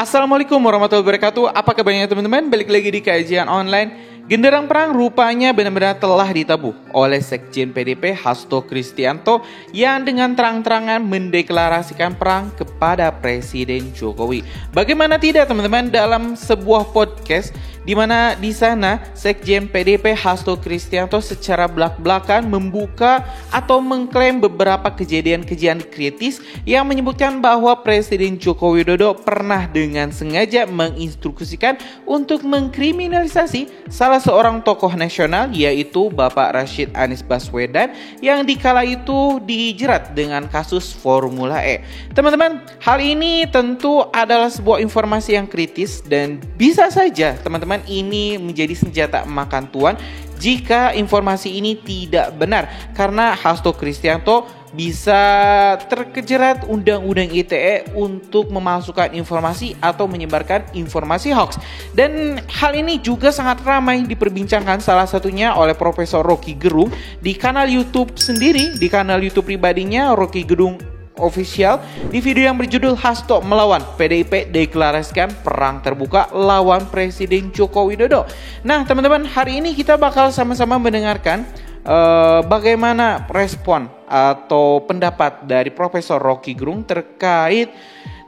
Assalamualaikum warahmatullahi wabarakatuh. Apa kabarnya teman-teman? Balik lagi di kajian online. Genderang perang rupanya benar-benar telah ditabuh oleh Sekjen PDIP Hasto Kristianto yang dengan terang-terangan mendeklarasikan perang kepada Presiden Jokowi. Bagaimana tidak teman-teman, dalam sebuah podcast di mana di sana Sekjen PDIP Hasto Kristianto secara belak-belakan membuka atau mengklaim beberapa kejadian-kejadian kritis yang menyebutkan bahwa Presiden Joko Widodo pernah dengan sengaja menginstruksikan untuk mengkriminalisasi salah seorang tokoh nasional, yaitu Bapak Rashid Anies Baswedan yang dikala itu dijerat dengan kasus Formula E. Teman-teman, hal ini tentu adalah sebuah informasi yang kritis dan bisa saja teman-teman ini menjadi senjata makan tuan jika informasi ini tidak benar, karena Hasto Kristianto bisa terjerat undang-undang ITE untuk memalsukan informasi atau menyebarkan informasi hoax. Dan hal ini juga sangat ramai diperbincangkan, salah satunya oleh Profesor Rocky Gerung di kanal YouTube sendiri, di kanal YouTube pribadinya Rocky Gerung Official, di video yang berjudul Hasto melawan PDIP deklarasikan perang terbuka lawan Presiden Joko Widodo. Nah teman-teman, hari ini kita bakal sama-sama mendengarkan bagaimana respon atau pendapat dari Profesor Rocky Gerung terkait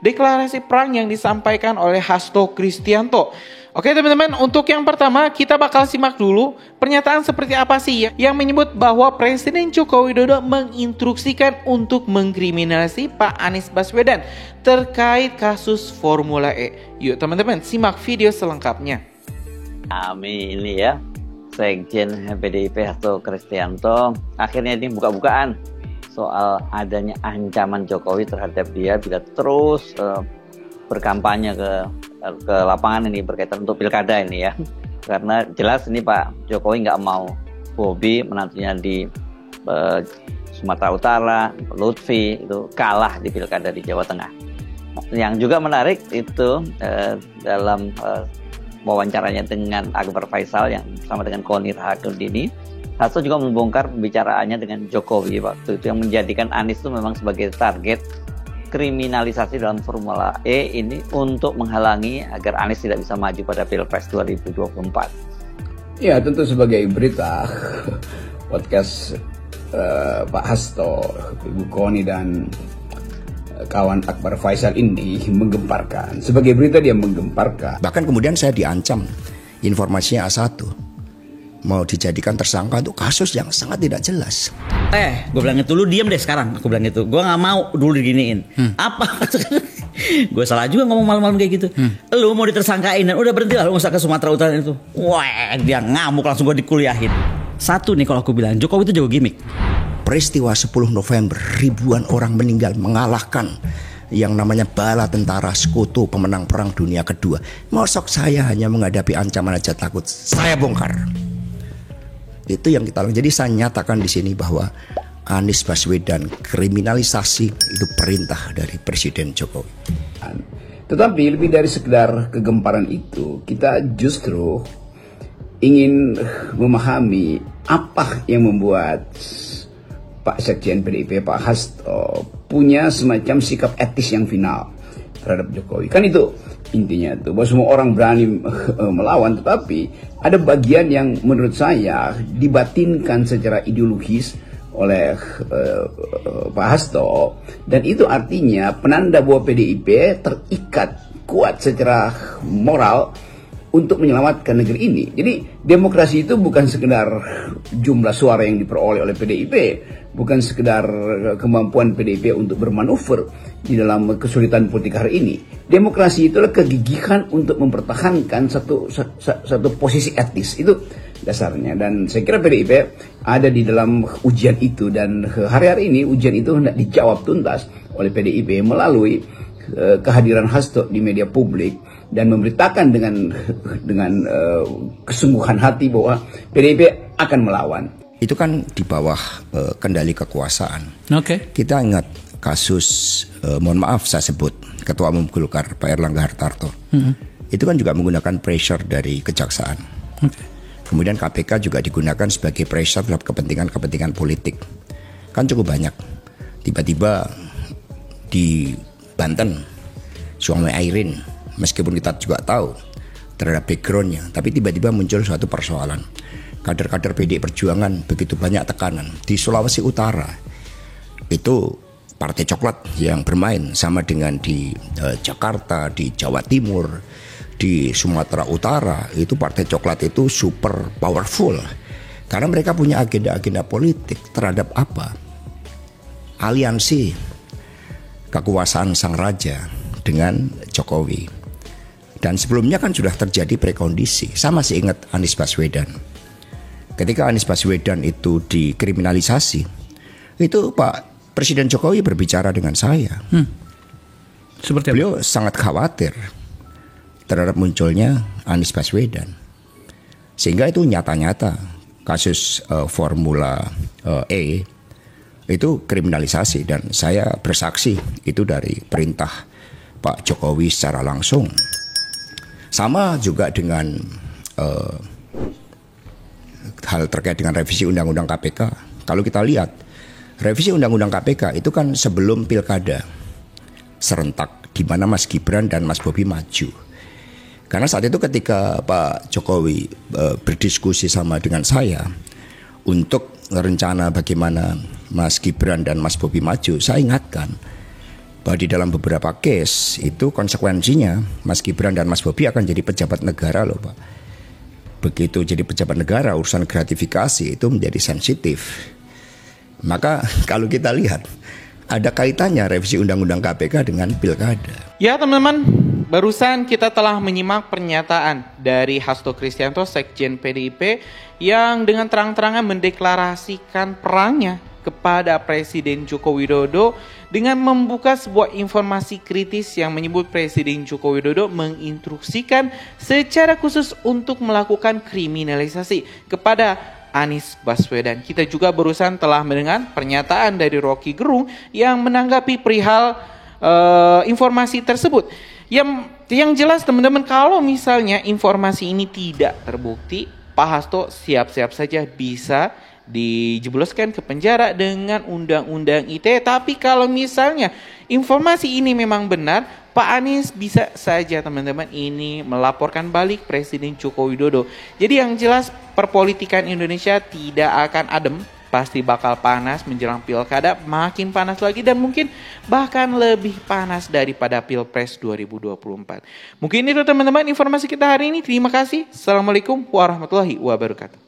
deklarasi perang yang disampaikan oleh Hasto Kristianto. Oke teman-teman, untuk yang pertama kita bakal simak dulu pernyataan seperti apa sih yang menyebut bahwa Presiden Joko Widodo menginstruksikan untuk mengkriminalisasi Pak Anies Baswedan terkait kasus Formula E. Yuk teman-teman, simak video selengkapnya. Kami ini ya, Sekjen PDIP Hasto Kristianto akhirnya ini buka-bukaan soal adanya ancaman Jokowi terhadap dia bila terus berkampanye ke lapangan ini berkaitan untuk pilkada ini ya. Karena jelas ini Pak Jokowi nggak mau Bobi menantunya di Sumatera Utara, Lutfi itu kalah di pilkada di Jawa Tengah. Yang juga menarik itu dalam wawancaranya dengan Akbar Faisal yang sama dengan Koni Rahakundini, Hasto juga membongkar pembicaraannya dengan Jokowi waktu itu yang menjadikan Anies itu memang sebagai target kriminalisasi dalam Formula E ini untuk menghalangi agar Anies tidak bisa maju pada Pilpres 2024. Ya, tentu sebagai berita podcast Pak Hasto, Ibu Koni dan kawan Akbar Faisal ini menggemparkan. Sebagai berita dia menggemparkan. Bahkan kemudian saya diancam informasinya A1 mau dijadikan tersangka untuk kasus yang sangat tidak jelas. Gue bilang itu, lu diem deh sekarang. Aku bilang itu, gue gak mau dulu diginiin. Apa? Gue salah juga ngomong malam-malam kayak gitu. Lu mau ditersangkain dan udah berhenti lah, lu gak usah ke Sumatera Utara itu. Wah, dia ngamuk, langsung gue dikuliahin. Satu nih kalau aku bilang, Jokowi itu jago gimmick. Peristiwa 10 November, ribuan orang meninggal mengalahkan yang namanya bala tentara sekutu pemenang perang dunia kedua. Mosok saya hanya menghadapi ancaman aja takut, saya bongkar. Itu yang kita lakukan. Jadi saya nyatakan di sini bahwa Anies Baswedan kriminalisasi itu perintah dari Presiden Jokowi. Tetapi lebih dari sekedar kegemparan itu, kita justru ingin memahami apa yang membuat Pak Sekjen PDIP, Pak Hasto punya semacam sikap etis yang final terhadap Jokowi. Kan itu intinya tuh, bahwa semua orang berani melawan, tetapi ada bagian yang menurut saya dibatinkan secara ideologis oleh Pak Hasto, dan itu artinya penanda bahwa PDIP terikat kuat secara moral untuk menyelamatkan negeri ini. Jadi demokrasi itu bukan sekedar jumlah suara yang diperoleh oleh PDIP, bukan sekedar kemampuan PDIP untuk bermanuver di dalam kesulitan politik hari ini. Demokrasi itulah kegigihan untuk mempertahankan satu posisi etis, itu dasarnya. Dan saya kira PDIP ada di dalam ujian itu, dan hari-hari ini ujian itu hendak dijawab tuntas oleh PDIP melalui kehadiran Hasto di media publik dan memberitakan dengan kesungguhan hati bahwa PDIP akan melawan. Itu kan di bawah kendali kekuasaan. Oke. Kita ingat kasus, mohon maaf saya sebut, Ketua Umum Golkar Pak Erlangga Hartarto. Itu kan juga menggunakan pressure dari kejaksaan. Kemudian KPK juga digunakan sebagai pressure terhadap kepentingan politik. Kan cukup banyak. Tiba-tiba di Banten, Suami Airin meskipun kita juga tahu terhadap backgroundnya, tapi tiba-tiba muncul suatu persoalan. Kader-kader PDI Perjuangan begitu banyak tekanan. Di Sulawesi Utara itu Partai Coklat yang bermain, sama dengan di Jakarta, di Jawa Timur, di Sumatera Utara, itu Partai Coklat itu super powerful. Karena mereka punya agenda-agenda politik terhadap apa? Aliansi kekuasaan sang raja dengan Jokowi. Dan sebelumnya kan sudah terjadi prekondisi. Saya masih ingat Anies Baswedan. Ketika Anies Baswedan itu dikriminalisasi, itu Pak Presiden Jokowi berbicara dengan saya. Seperti apa? Beliau sangat khawatir terhadap munculnya Anies Baswedan. Sehingga itu nyata-nyata kasus Formula E itu kriminalisasi, dan saya bersaksi itu dari perintah Pak Jokowi secara langsung. Sama juga dengan hal terkait dengan revisi Undang-Undang KPK. Kalau kita lihat, revisi Undang-Undang KPK itu kan sebelum pilkada serentak, di mana Mas Gibran dan Mas Bobi maju. Karena saat itu ketika Pak Jokowi berdiskusi sama dengan saya untuk rencana bagaimana Mas Gibran dan Mas Bobi maju, saya ingatkan bahwa di dalam beberapa case itu konsekuensinya Mas Gibran dan Mas Bobi akan jadi pejabat negara loh Pak. Begitu jadi pejabat negara, urusan gratifikasi itu menjadi sensitif. Maka kalau kita lihat ada kaitannya revisi Undang-Undang KPK dengan pilkada. Ya teman-teman, barusan kita telah menyimak pernyataan dari Hasto Kristianto, Sekjen PDIP, yang dengan terang-terangan mendeklarasikan perangnya kepada Presiden Joko Widodo dengan membuka sebuah informasi kritis yang menyebut Presiden Joko Widodo menginstruksikan secara khusus untuk melakukan kriminalisasi kepada Anies Baswedan. Kita juga barusan telah mendengar pernyataan dari Rocky Gerung yang menanggapi perihal informasi tersebut. Yang jelas teman-teman, kalau misalnya informasi ini tidak terbukti, Pak Hasto siap-siap saja bisa dijebloskan ke penjara dengan undang-undang ITE. Tapi kalau misalnya informasi ini memang benar, Pak Anies bisa saja teman-teman ini melaporkan balik Presiden Joko Widodo. Jadi yang jelas perpolitikan Indonesia tidak akan adem, pasti bakal panas menjelang pilkada, makin panas lagi dan mungkin bahkan lebih panas daripada Pilpres 2024. Mungkin itu teman-teman informasi kita hari ini. Terima kasih. Assalamualaikum warahmatullahi wabarakatuh.